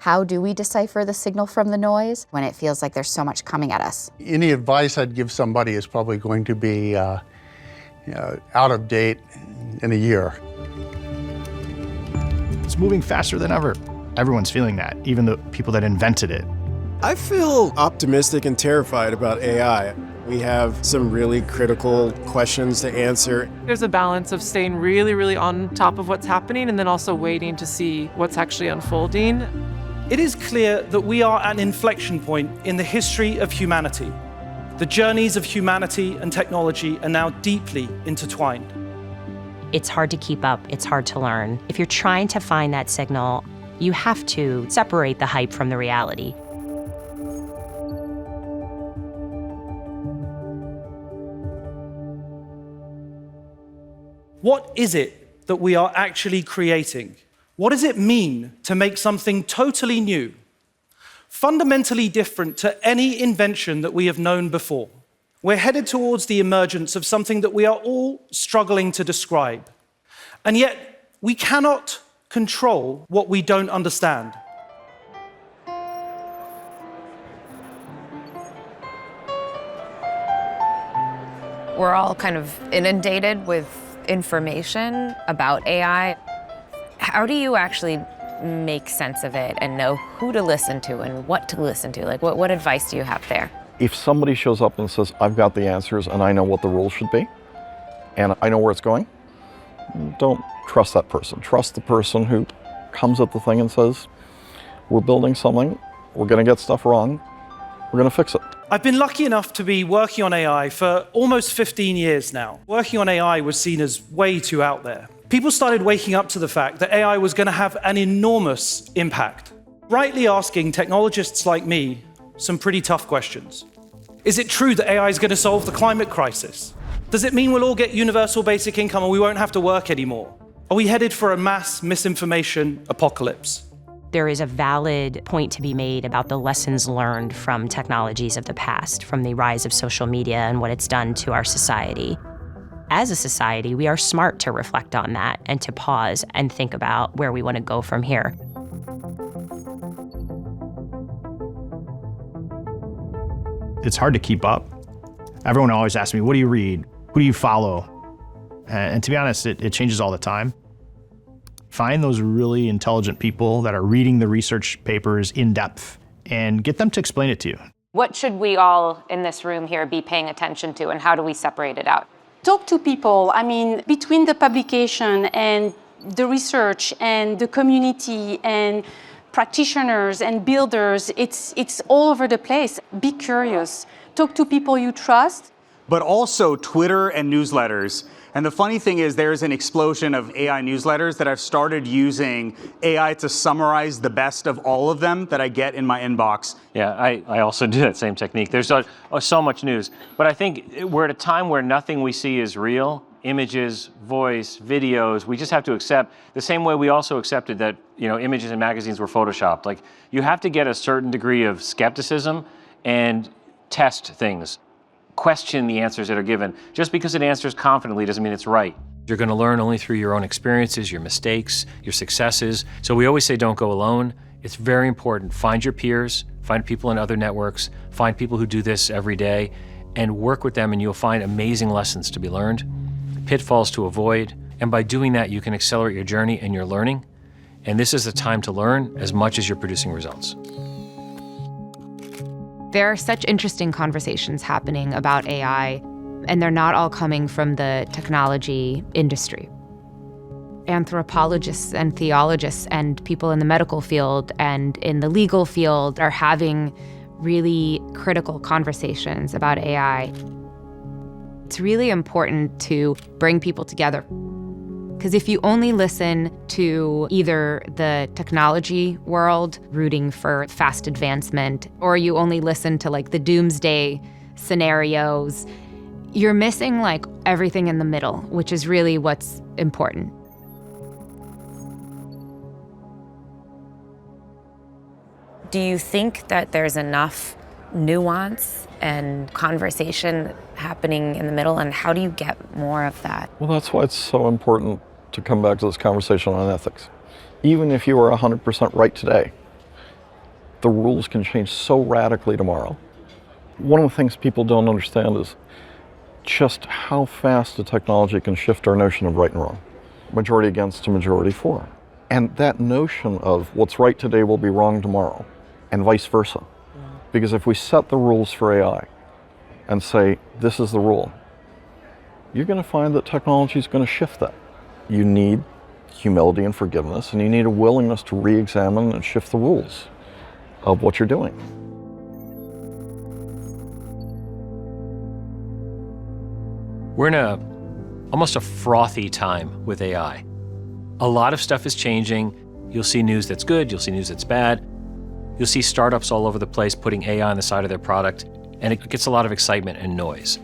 How do we decipher the signal from the noise when it feels like there's so much coming at us? Any advice I'd give somebody is probably going to be out of date in a year. It's moving faster than ever. Everyone's feeling that, even the people that invented it. I feel optimistic and terrified about AI. We have some really critical questions to answer. There's a balance of staying really, really on top of what's happening and then also waiting to see what's actually unfolding. It is clear that we are at an inflection point in the history of humanity. The journeys of humanity and technology are now deeply intertwined. It's hard to keep up, it's hard to learn. If you're trying to find that signal, you have to separate the hype from the reality. What is it that we are actually creating? What does it mean to make something totally new, fundamentally different to any invention that we have known before? We're headed towards the emergence of something that we are all struggling to describe. And yet, we cannot control what we don't understand. We're all kind of inundated with information about AI. How do you actually make sense of it and know who to listen to and what to listen to? Like, what advice do you have there? If somebody shows up and says, I've got the answers and I know what the rules should be, and I know where it's going, don't trust that person. Trust the person who comes at the thing and says, we're building something, we're going to get stuff wrong, we're going to fix it. I've been lucky enough to be working on AI for almost 15 years now. Working on AI was seen as way too out there. People started waking up to the fact that AI was going to have an enormous impact, rightly asking technologists like me some pretty tough questions. Is it true that AI is going to solve the climate crisis? Does it mean we'll all get universal basic income and we won't have to work anymore? Are we headed for a mass misinformation apocalypse? There is a valid point to be made about the lessons learned from technologies of the past, from the rise of social media and what it's done to our society. As a society, we are smart to reflect on that and to pause and think about where we want to go from here. It's hard to keep up. Everyone always asks me, what do you read? Who do you follow? And to be honest, it changes all the time. Find those really intelligent people that are reading the research papers in depth and get them to explain it to you. What should we all in this room here be paying attention to, and how do we separate it out? Talk to people. I mean, between the publication and the research and the community and practitioners and builders, it's all over the place. Be curious. Talk to people you trust. But also Twitter and newsletters. And the funny thing is there's an explosion of AI newsletters that I've started using AI to summarize the best of all of them that I get in my inbox. Yeah, I also do that same technique. There's so much news. But I think we're at a time where nothing we see is real. Images, voice, videos, we just have to accept the same way we also accepted that, images in magazines were photoshopped. Like, you have to get a certain degree of skepticism and test things. Question the answers that are given. Just because it answers confidently doesn't mean it's right. You're going to learn only through your own experiences, your mistakes, your successes. So we always say don't go alone. It's very important. Find your peers, find people in other networks, find people who do this every day, and work with them, and you'll find amazing lessons to be learned, pitfalls to avoid, and by doing that you can accelerate your journey and your learning. And this is the time to learn as much as you're producing results. There are such interesting conversations happening about AI, and they're not all coming from the technology industry. Anthropologists and theologists and people in the medical field and in the legal field are having really critical conversations about AI. It's really important to bring people together. Because if you only listen to either the technology world rooting for fast advancement, or you only listen to the doomsday scenarios, you're missing everything in the middle, which is really what's important. Do you think that there's enough nuance and conversation happening in the middle, and how do you get more of that? Well, that's why it's so important to come back to this conversation on ethics. Even if you are 100% right today, The rules can change so radically tomorrow. One of the things people don't understand is just how fast the technology can shift our notion of right and wrong. Majority against to majority for. And that notion of what's right today will be wrong tomorrow, and vice versa. Because if we set the rules for AI and say, this is the rule, you're going to find that technology is going to shift that. You need humility and forgiveness, and you need a willingness to re-examine and shift the rules of what you're doing. We're in almost a frothy time with AI. A lot of stuff is changing. You'll see news that's good, you'll see news that's bad. You'll see startups all over the place putting AI on the side of their product, and it gets a lot of excitement and noise.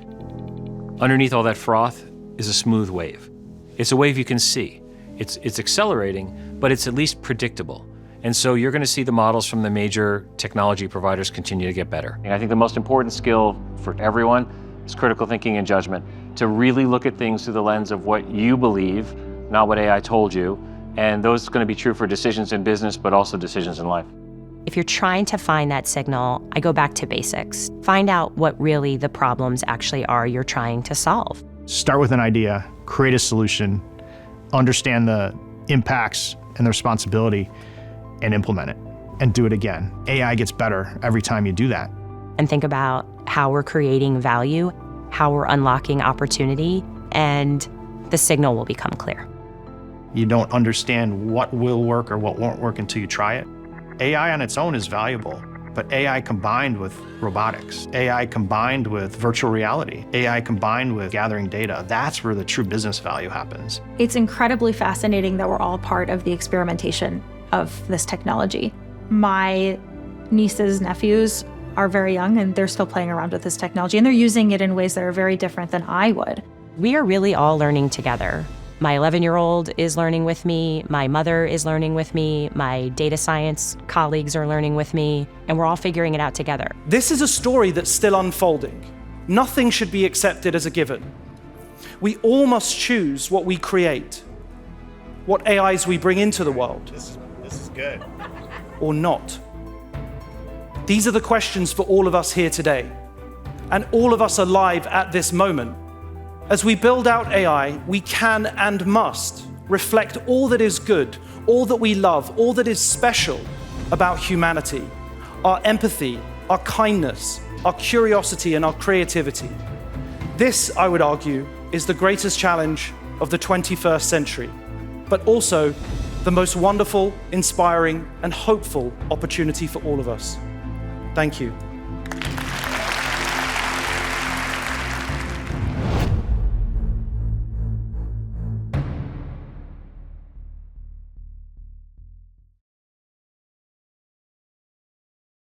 Underneath all that froth is a smooth wave. It's a wave you can see. It's accelerating, but it's at least predictable. And so you're going to see the models from the major technology providers continue to get better. And I think the most important skill for everyone is critical thinking and judgment, to really look at things through the lens of what you believe, not what AI told you. And those are going to be true for decisions in business, but also decisions in life. If you're trying to find that signal, I go back to basics. Find out what really the problems actually are you're trying to solve. Start with an idea, create a solution, understand the impacts and the responsibility, and implement it, and do it again. AI gets better every time you do that. And think about how we're creating value, how we're unlocking opportunity, and the signal will become clear. You don't understand what will work or what won't work until you try it. AI on its own is valuable, but AI combined with robotics, AI combined with virtual reality, AI combined with gathering data, that's where the true business value happens. It's incredibly fascinating that we're all part of the experimentation of this technology. My nieces, nephews are very young and they're still playing around with this technology, and they're using it in ways that are very different than I would. We are really all learning together. My 11-year-old is learning with me, my mother is learning with me, my data science colleagues are learning with me, and we're all figuring it out together. This is a story that's still unfolding. Nothing should be accepted as a given. We all must choose what we create, what AIs we bring into the world. This is good. Or not. These are the questions for all of us here today, and all of us alive at this moment. As we build out AI, we can and must reflect all that is good, all that we love, all that is special about humanity, our empathy, our kindness, our curiosity, and our creativity. This, I would argue, is the greatest challenge of the 21st century, but also the most wonderful, inspiring, and hopeful opportunity for all of us. Thank you.